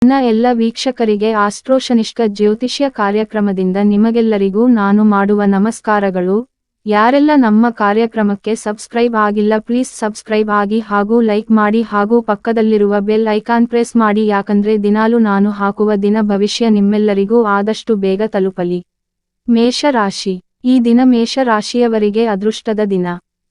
ನನ್ನ ಎಲ್ಲ ವೀಕ್ಷಕರಿಗೆ ಆಸ್ಟ್ರೋಶನಿಷ್ಕ ಜ್ಯೋತಿಷ್ಯ ಕಾರ್ಯಕ್ರಮದಿಂದ ನಿಮಗೆಲ್ಲರಿಗೂ ನಾನು ಮಾಡುವ ನಮಸ್ಕಾರಗಳು. ಯಾರೆಲ್ಲ ನಮ್ಮ ಕಾರ್ಯಕ್ರಮಕ್ಕೆ ಸಬ್ಸ್ಕ್ರೈಬ್ ಆಗಿಲ್ಲ ಪ್ಲೀಸ್ ಸಬ್ಸ್ಕ್ರೈಬ್ ಆಗಿ ಹಾಗೂ ಲೈಕ್ ಮಾಡಿ ಹಾಗೂ ಪಕ್ಕದಲ್ಲಿರುವ ಬೆಲ್ ಐಕಾನ್ ಪ್ರೆಸ್ ಮಾಡಿ, ಯಾಕಂದ್ರೆ ದಿನಾಲು ನಾನು ಹಾಕುವ ದಿನ ಭವಿಷ್ಯ ನಿಮ್ಮೆಲ್ಲರಿಗೂ ಆದಷ್ಟು ಬೇಗ ತಲುಪಲಿ. ಮೇಷರಾಶಿ. ಈ ದಿನ ಮೇಷರಾಶಿಯವರಿಗೆ ಅದೃಷ್ಟದ ದಿನ.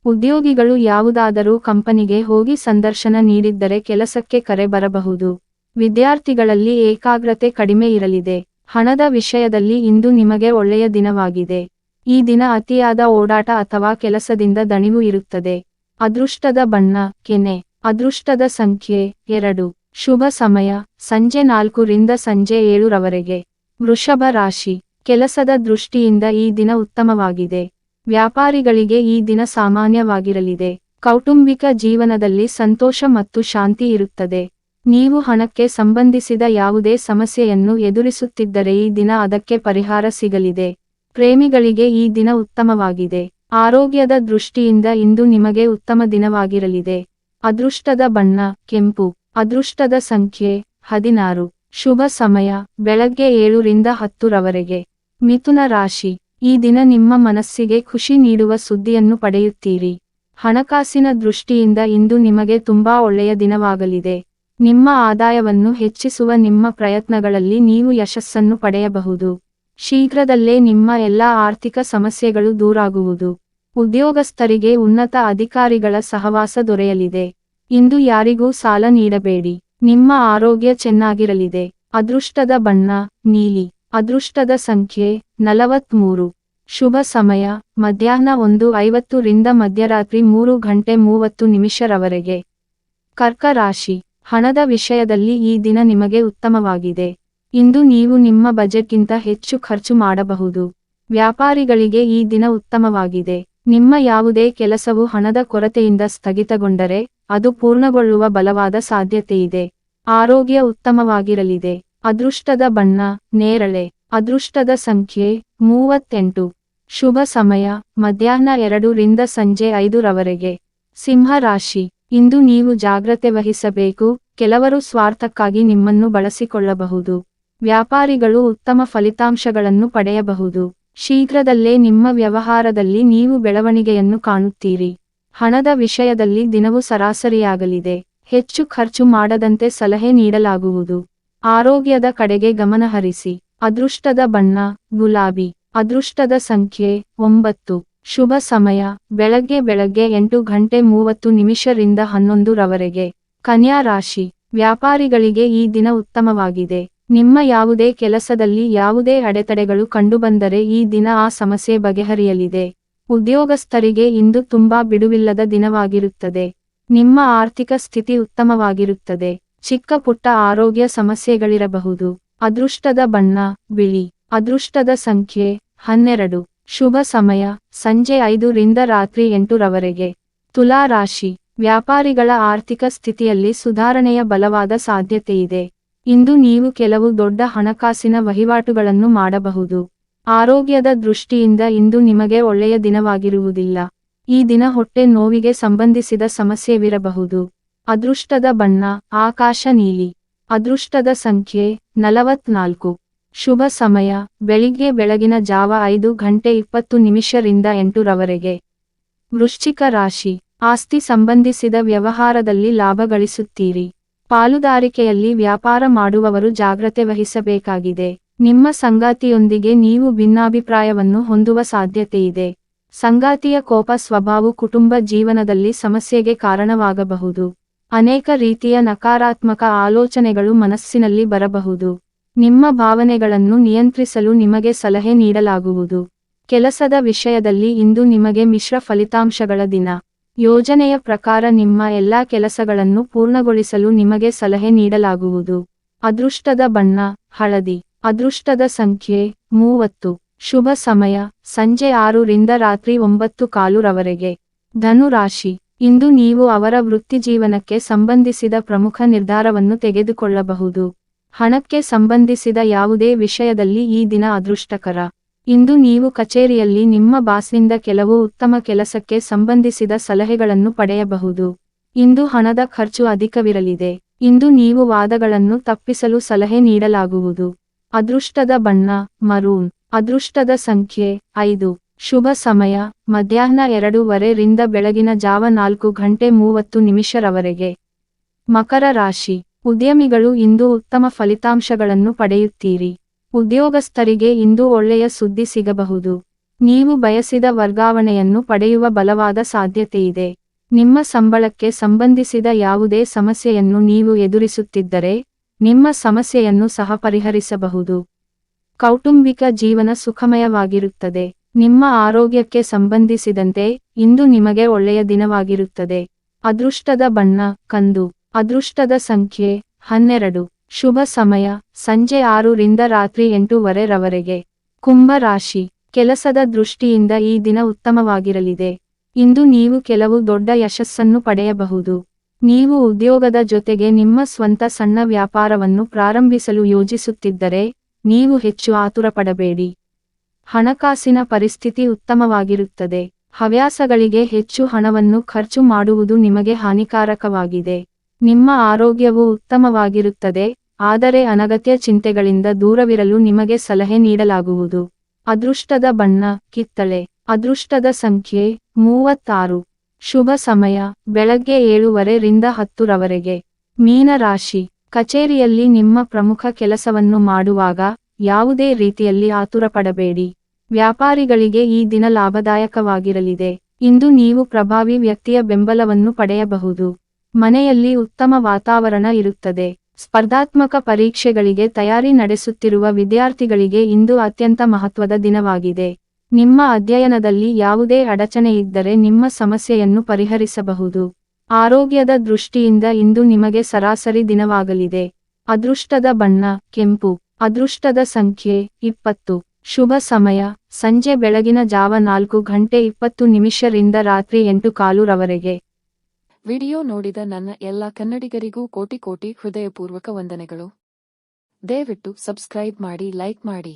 ಉದ್ಯೋಗಿಗಳು ಯಾವುದಾದರೂ ಕಂಪನಿಗೆ ಹೋಗಿ ಸಂದರ್ಶನ ನೀಡಿದ್ದರೆ ಕೆಲಸಕ್ಕೆ ಕರೆ ಬರಬಹುದು. ವಿದ್ಯಾರ್ಥಿಗಳಲ್ಲಿ ಏಕಾಗ್ರತೆ ಕಡಿಮೆ ಇರಲಿದೆ. ಹಣದ ವಿಷಯದಲ್ಲಿ ಇಂದು ನಿಮಗೆ ಒಳ್ಳೆಯ ದಿನವಾಗಿದೆ. ಈ ದಿನ ಅತಿಯಾದ ಓಡಾಟ ಅಥವಾ ಕೆಲಸದಿಂದ ದಣಿವು ಇರುತ್ತದೆ. ಅದೃಷ್ಟದ ಬಣ್ಣ ಕೆನೆ. ಅದೃಷ್ಟದ ಸಂಖ್ಯೆ 2. ಶುಭ ಸಮಯ ಸಂಜೆ 4 ರಿಂದ ಸಂಜೆ 7 ರವರೆಗೆ. ವೃಷಭ ರಾಶಿ. ಕೆಲಸದ ದೃಷ್ಟಿಯಿಂದ ಈ ದಿನ ಉತ್ತಮವಾಗಿದೆ. ವ್ಯಾಪಾರಿಗಳಿಗೆ ಈ ದಿನ ಸಾಮಾನ್ಯವಾಗಿರಲಿದೆ. ಕೌಟುಂಬಿಕ ಜೀವನದಲ್ಲಿ ಸಂತೋಷ ಮತ್ತು ಶಾಂತಿ ಇರುತ್ತದೆ. ನೀವು ಹಣಕ್ಕೆ ಸಂಬಂಧಿಸಿದ ಯಾವುದೇ ಸಮಸ್ಯೆಯನ್ನು ಎದುರಿಸುತ್ತಿದ್ದರೆ ಈ ದಿನ ಅದಕ್ಕೆ ಪರಿಹಾರ ಸಿಗಲಿದೆ. ಪ್ರೇಮಿಗಳಿಗೆ ಈ ದಿನ ಉತ್ತಮವಾಗಿದೆ. ಆರೋಗ್ಯದ ದೃಷ್ಟಿಯಿಂದ ಇಂದು ನಿಮಗೆ ಉತ್ತಮ ದಿನವಾಗಿರಲಿದೆ. ಅದೃಷ್ಟದ ಬಣ್ಣ ಕೆಂಪು. ಅದೃಷ್ಟದ ಸಂಖ್ಯೆ 16. ಶುಭ ಸಮಯ ಬೆಳಗ್ಗೆ 7 ರಿಂದ 10 ರವರೆಗೆ. ಮಿಥುನ ರಾಶಿ. ಈ ದಿನ ನಿಮ್ಮ ಮನಸ್ಸಿಗೆ ಖುಷಿ ನೀಡುವ ಸುದ್ದಿಯನ್ನು ಪಡೆಯುತ್ತೀರಿ. ಹಣಕಾಸಿನ ದೃಷ್ಟಿಯಿಂದ ಇಂದು ನಿಮಗೆ ತುಂಬಾ ಒಳ್ಳೆಯ ದಿನವಾಗಲಿದೆ. ನಿಮ್ಮ ಆದಾಯವನ್ನು ಹೆಚ್ಚಿಸುವ ನಿಮ್ಮ ಪ್ರಯತ್ನಗಳಲ್ಲಿ ನೀವು ಯಶಸ್ಸನ್ನು ಪಡೆಯಬಹುದು. ಶೀಘ್ರದಲ್ಲೇ ನಿಮ್ಮ ಎಲ್ಲ ಆರ್ಥಿಕ ಸಮಸ್ಯೆಗಳು ದೂರಾಗುವುದು. ಉದ್ಯೋಗಸ್ಥರಿಗೆ ಉನ್ನತ ಅಧಿಕಾರಿಗಳ ಸಹವಾಸ ದೊರೆಯಲಿದೆ. ಇಂದು ಯಾರಿಗೂ ಸಾಲ ನೀಡಬೇಡಿ. ನಿಮ್ಮ ಆರೋಗ್ಯ ಚೆನ್ನಾಗಿರಲಿದೆ. ಅದೃಷ್ಟದ ಬಣ್ಣ ನೀಲಿ. ಅದೃಷ್ಟದ ಸಂಖ್ಯೆ 43. ಶುಭ ಸಮಯ ಮಧ್ಯಾಹ್ನ 1:50 ರಿಂದ ಮಧ್ಯರಾತ್ರಿ 3:30 ರವರೆಗೆ. ಕರ್ಕ ರಾಶಿ. ಹಣದ ವಿಷಯದಲ್ಲಿ ಈ ದಿನ ನಿಮಗೆ ಉತ್ತಮವಾಗಿದೆ. ಇಂದು ನೀವು ನಿಮ್ಮ ಬಜೆಟ್ಗಿಂತ ಹೆಚ್ಚು ಖರ್ಚು ಮಾಡಬಹುದು. ವ್ಯಾಪಾರಿಗಳಿಗೆ ಈ ದಿನ ಉತ್ತಮವಾಗಿದೆ. ನಿಮ್ಮ ಯಾವುದೇ ಕೆಲಸವು ಹಣದ ಕೊರತೆಯಿಂದ ಸ್ಥಗಿತಗೊಂಡರೆ ಅದು ಪೂರ್ಣಗೊಳ್ಳುವ ಬಲವಾದ ಸಾಧ್ಯತೆಯಿದೆ. ಆರೋಗ್ಯ ಉತ್ತಮವಾಗಿರಲಿದೆ. ಅದೃಷ್ಟದ ಬಣ್ಣ ನೇರಳೆ. ಅದೃಷ್ಟದ ಸಂಖ್ಯೆ 38. ಶುಭ ಸಮಯ ಮಧ್ಯಾಹ್ನ 2 ರಿಂದ ಸಂಜೆ 5 ರವರೆಗೆ. ಸಿಂಹ ರಾಶಿ. ಇಂದು ನೀವು ಜಾಗ್ರತೆ ವಹಿಸಬೇಕು. ಕೆಲವರು ಸ್ವಾರ್ಥಕ್ಕಾಗಿ ನಿಮ್ಮನ್ನು ಬಳಸಿಕೊಳ್ಳಬಹುದು. ವ್ಯಾಪಾರಿಗಳು ಉತ್ತಮ ಫಲಿತಾಂಶಗಳನ್ನು ಪಡೆಯಬಹುದು. ಶೀಘ್ರದಲ್ಲೇ ನಿಮ್ಮ ವ್ಯವಹಾರದಲ್ಲಿ ನೀವು ಬೆಳವಣಿಗೆಯನ್ನು ಕಾಣುತ್ತೀರಿ. ಹಣದ ವಿಷಯದಲ್ಲಿ ದಿನವು ಸರಾಸರಿಯಾಗಲಿದೆ. ಹೆಚ್ಚು ಖರ್ಚು ಮಾಡದಂತೆ ಸಲಹೆ ನೀಡಲಾಗುವುದು. ಆರೋಗ್ಯದ ಕಡೆಗೆ ಗಮನಹರಿಸಿ. ಅದೃಷ್ಟದ ಬಣ್ಣ ಗುಲಾಬಿ. ಅದೃಷ್ಟದ ಸಂಖ್ಯೆ 9. ಶುಭ ಸಮಯ ಬೆಳಗ್ಗೆ 8:30 ರಿಂದ 11 ರವರೆಗೆ. ಕನ್ಯಾ ರಾಶಿ. ವ್ಯಾಪಾರಿಗಳಿಗೆ ಈ ದಿನ ಉತ್ತಮವಾಗಿದೆ. ನಿಮ್ಮ ಯಾವುದೇ ಕೆಲಸದಲ್ಲಿ ಯಾವುದೇ ಅಡೆತಡೆಗಳು ಕಂಡುಬಂದರೆ ಈ ದಿನ ಆ ಸಮಸ್ಯೆ ಬಗೆಹರಿಯಲಿದೆ. ಉದ್ಯೋಗಸ್ಥರಿಗೆ ಇಂದು ತುಂಬಾ ಬಿಡುವಿಲ್ಲದ ದಿನವಾಗಿರುತ್ತದೆ. ನಿಮ್ಮ ಆರ್ಥಿಕ ಸ್ಥಿತಿ ಉತ್ತಮವಾಗಿರುತ್ತದೆ. ಚಿಕ್ಕ ಪುಟ್ಟ ಆರೋಗ್ಯ ಸಮಸ್ಯೆಗಳಿರಬಹುದು. ಅದೃಷ್ಟದ ಬಣ್ಣ ಬಿಳಿ. ಅದೃಷ್ಟದ ಸಂಖ್ಯೆ 12. ಶುಭ ಸಮಯ ಸಂಜೆ 5 ರಿಂದ ರಾತ್ರಿ 8 ರವರೆಗೆ. ತುಲಾ ರಾಶಿ. ವ್ಯಾಪಾರಿಗಳ ಆರ್ಥಿಕ ಸ್ಥಿತಿಯಲ್ಲಿ ಸುಧಾರಣೆಯ ಬಲವಾದ ಸಾಧ್ಯತೆಯಿದೆ. ಇಂದು ನೀವು ಕೆಲವು ದೊಡ್ಡ ಹಣಕಾಸಿನ ವಹಿವಾಟುಗಳನ್ನು ಮಾಡಬಹುದು. ಆರೋಗ್ಯದ ದೃಷ್ಟಿಯಿಂದ ಇಂದು ನಿಮಗೆ ಒಳ್ಳೆಯ ದಿನವಾಗಿರುವುದಿಲ್ಲ. ಈ ದಿನ ಹೊಟ್ಟೆ ನೋವಿಗೆ ಸಂಬಂಧಿಸಿದ ಸಮಸ್ಯೆವಿರಬಹುದು. ಅದೃಷ್ಟದ ಬಣ್ಣ ಆಕಾಶ ನೀಲಿ. ಅದೃಷ್ಟದ ಸಂಖ್ಯೆ 44. ಶುಭ ಸಮಯ ಬೆಳಗಿನ ಜಾವ 5:20 ರಿಂದ 8 ರವರೆಗೆ. ವೃಶ್ಚಿಕ ರಾಶಿ. ಆಸ್ತಿ ಸಂಬಂಧಿಸಿದ ವ್ಯವಹಾರದಲ್ಲಿ ಲಾಭ ಗಳಿಸುತ್ತೀರಿ. ಪಾಲುದಾರಿಕೆಯಲ್ಲಿ ವ್ಯಾಪಾರ ಮಾಡುವವರು ಜಾಗ್ರತೆ ವಹಿಸಬೇಕಾಗಿದೆ. ನಿಮ್ಮ ಸಂಗಾತಿಯೊಂದಿಗೆ ನೀವು ಭಿನ್ನಾಭಿಪ್ರಾಯವನ್ನು ಹೊಂದುವ ಸಾಧ್ಯತೆಯಿದೆ. ಸಂಗಾತಿಯ ಕೋಪ ಸ್ವಭಾವವು ಕುಟುಂಬ ಜೀವನದಲ್ಲಿ ಸಮಸ್ಯೆಗೆ ಕಾರಣವಾಗಬಹುದು. ಅನೇಕ ರೀತಿಯ ನಕಾರಾತ್ಮಕ ಆಲೋಚನೆಗಳು ಮನಸ್ಸಿನಲ್ಲಿ ಬರಬಹುದು. ನಿಮ್ಮ ಭಾವನೆಗಳನ್ನು ನಿಯಂತ್ರಿಸಲು ನಿಮಗೆ ಸಲಹೆ ನೀಡಲಾಗುವುದು. ಕೆಲಸದ ವಿಷಯದಲ್ಲಿ ಇಂದು ನಿಮಗೆ ಮಿಶ್ರ ಫಲಿತಾಂಶಗಳ ದಿನ. ಯೋಜನೆಯ ಪ್ರಕಾರ ನಿಮ್ಮ ಎಲ್ಲಾ ಕೆಲಸಗಳನ್ನು ಪೂರ್ಣಗೊಳಿಸಲು ನಿಮಗೆ ಸಲಹೆ ನೀಡಲಾಗುವುದು. ಅದೃಷ್ಟದ ಬಣ್ಣ ಹಳದಿ. ಅದೃಷ್ಟದ ಸಂಖ್ಯೆ 30. ಶುಭ ಸಮಯ ಸಂಜೆ 6 ರಿಂದ ರಾತ್ರಿ 9:15 ರವರೆಗೆ. ಧನು ರಾಶಿ. ಇಂದು ನೀವು ಅವರ ವೃತ್ತಿಜೀವನಕ್ಕೆ ಸಂಬಂಧಿಸಿದ ಪ್ರಮುಖ ನಿರ್ಧಾರವನ್ನು ತೆಗೆದುಕೊಳ್ಳಬಹುದು. ಹಣಕ್ಕೆ ಸಂಬಂಧಿಸಿದ ಯಾವುದೇ ವಿಷಯದಲ್ಲಿ ಈ ದಿನ ಅದೃಷ್ಟಕರ. ಇಂದು ನೀವು ಕಚೇರಿಯಲ್ಲಿ ನಿಮ್ಮ ಬಾಸ್ನಿಂದ ಕೆಲವು ಉತ್ತಮ ಕೆಲಸಕ್ಕೆ ಸಂಬಂಧಿಸಿದ ಸಲಹೆಗಳನ್ನು ಪಡೆಯಬಹುದು. ಇಂದು ಹಣದ ಖರ್ಚು ಅಧಿಕವಿರಲಿದೆ. ಇಂದು ನೀವು ವಾದಗಳನ್ನು ತಪ್ಪಿಸಲು ಸಲಹೆ ನೀಡಲಾಗುವುದು. ಅದೃಷ್ಟದ ಬಣ್ಣ ಮರೂನ್. ಅದೃಷ್ಟದ ಸಂಖ್ಯೆ 5. ಶುಭ ಸಮಯ ಮಧ್ಯಾಹ್ನ 2:30 ರಿಂದ ಬೆಳಗಿನ ಜಾವ 4:30 ರವರೆಗೆ. ಮಕರ ರಾಶಿ. ಉದ್ಯಮಿಗಳು ಇಂದು ಉತ್ತಮ ಫಲಿತಾಂಶಗಳನ್ನು ಪಡೆಯುತ್ತೀರಿ. ಉದ್ಯೋಗಸ್ಥರಿಗೆ ಇಂದು ಒಳ್ಳೆಯ ಸುದ್ದಿ ಸಿಗಬಹುದು. ನೀವು ಬಯಸಿದ ವರ್ಗಾವಣೆಯನ್ನು ಪಡೆಯುವ ಬಲವಾದ ಸಾಧ್ಯತೆಯಿದೆ. ನಿಮ್ಮ ಸಂಬಳಕ್ಕೆ ಸಂಬಂಧಿಸಿದ ಯಾವುದೇ ಸಮಸ್ಯೆಯನ್ನು ನೀವು ಎದುರಿಸುತ್ತಿದ್ದರೆ, ನಿಮ್ಮ ಸಮಸ್ಯೆಯನ್ನು ಸಹ ಪರಿಹರಿಸಬಹುದು. ಕೌಟುಂಬಿಕ ಜೀವನ ಸುಖಮಯವಾಗಿರುತ್ತದೆ. ನಿಮ್ಮ ಆರೋಗ್ಯಕ್ಕೆ ಸಂಬಂಧಿಸಿದಂತೆ ಇಂದು ನಿಮಗೆ ಒಳ್ಳೆಯ ದಿನವಾಗಿರುತ್ತದೆ. ಅದೃಷ್ಟದ ಬಣ್ಣ ಕಂದು. ಅದೃಷ್ಟದ ಸಂಖ್ಯೆ 12. ಶುಭ ಸಮಯ ಸಂಜೆ 6 ರಿಂದ ರಾತ್ರಿ 8:30 ರವರೆಗೆ. ಕುಂಭ ರಾಶಿ. ಕೆಲಸದ ದೃಷ್ಟಿಯಿಂದ ಈ ದಿನ ಉತ್ತಮವಾಗಿರಲಿದೆ. ಇಂದು ನೀವು ಕೆಲವು ದೊಡ್ಡ ಯಶಸ್ಸನ್ನು ಪಡೆಯಬಹುದು. ನೀವು ಉದ್ಯೋಗದ ಜೊತೆಗೆ ನಿಮ್ಮ ಸ್ವಂತ ಸಣ್ಣ ವ್ಯಾಪಾರವನ್ನು ಪ್ರಾರಂಭಿಸಲು ಯೋಜಿಸುತ್ತಿದ್ದರೆ, ನೀವು ಹೆಚ್ಚು ಆತುರಪಡಬೇಡಿ. ಹಣಕಾಸಿನ ಪರಿಸ್ಥಿತಿ ಉತ್ತಮವಾಗಿರುತ್ತದೆ. ಹವ್ಯಾಸಗಳಿಗೆ ಹೆಚ್ಚು ಹಣವನ್ನು ಖರ್ಚು ಮಾಡುವುದು ನಿಮಗೆ ಹಾನಿಕಾರಕವಾಗಿದೆ. ನಿಮ್ಮ ಆರೋಗ್ಯವು ಉತ್ತಮವಾಗಿರುತ್ತದೆ, ಆದರೆ ಅನಗತ್ಯ ಚಿಂತೆಗಳಿಂದ ದೂರವಿರಲು ನಿಮಗೆ ಸಲಹೆ ನೀಡಲಾಗುವುದು. ಅದೃಷ್ಟದ ಬಣ್ಣ ಕಿತ್ತಳೆ. ಅದೃಷ್ಟದ ಸಂಖ್ಯೆ 36. ಶುಭ ಸಮಯ ಬೆಳಗ್ಗೆ 7:30 ರಿಂದ 10 ರವರೆಗೆ. ಮೀನ ರಾಶಿ. ಕಚೇರಿಯಲ್ಲಿ ನಿಮ್ಮ ಪ್ರಮುಖ ಕೆಲಸವನ್ನು ಮಾಡುವಾಗ ಯಾವುದೇ ರೀತಿಯಲ್ಲಿ ಆತುರಪಡಬೇಡಿ. ವ್ಯಾಪಾರಿಗಳಿಗೆ ಈ ದಿನ ಲಾಭದಾಯಕವಾಗಿರಲಿದೆ. ಇಂದು ನೀವು ಪ್ರಭಾವಿ ವ್ಯಕ್ತಿಯ ಬೆಂಬಲವನ್ನು ಪಡೆಯಬಹುದು. ಮನೆಯಲ್ಲಿ ಉತ್ತಮ ವಾತಾವರಣ ಇರುತ್ತದೆ. ಸ್ಪರ್ಧಾತ್ಮಕ ಪರೀಕ್ಷೆಗಳಿಗೆ ತಯಾರಿ ನಡೆಸುತ್ತಿರುವ ವಿದ್ಯಾರ್ಥಿಗಳಿಗೆ ಇಂದು ಅತ್ಯಂತ ಮಹತ್ವದ ದಿನವಾಗಿದೆ. ನಿಮ್ಮ ಅಧ್ಯಯನದಲ್ಲಿ ಯಾವುದೇ ಅಡಚಣೆಯಿದ್ದರೆ ನಿಮ್ಮ ಸಮಸ್ಯೆಯನ್ನು ಪರಿಹರಿಸಬಹುದು. ಆರೋಗ್ಯದ ದೃಷ್ಟಿಯಿಂದ ಇಂದು ನಿಮಗೆ ಸರಾಸರಿ ದಿನವಾಗಲಿದೆ. ಅದೃಷ್ಟದ ಬಣ್ಣ ಕೆಂಪು. ಅದೃಷ್ಟದ ಸಂಖ್ಯೆ 20. ಶುಭ ಸಮಯ ಸಂಜೆ ಬೆಳಗಿನ ಜಾವ 4:20 ರಿಂದ ರಾತ್ರಿ 8:15 ರವರೆಗೆ. ವಿಡಿಯೋ ನೋಡಿದ ನನ್ನ ಎಲ್ಲ ಕನ್ನಡಿಗರಿಗೂ ಕೋಟಿ ಹೃದಯಪೂರ್ವಕ ವಂದನೆಗಳು. ದಯವಿಟ್ಟು ಸಬ್ಸ್ಕ್ರೈಬ್ ಮಾಡಿ, ಲೈಕ್ ಮಾಡಿ.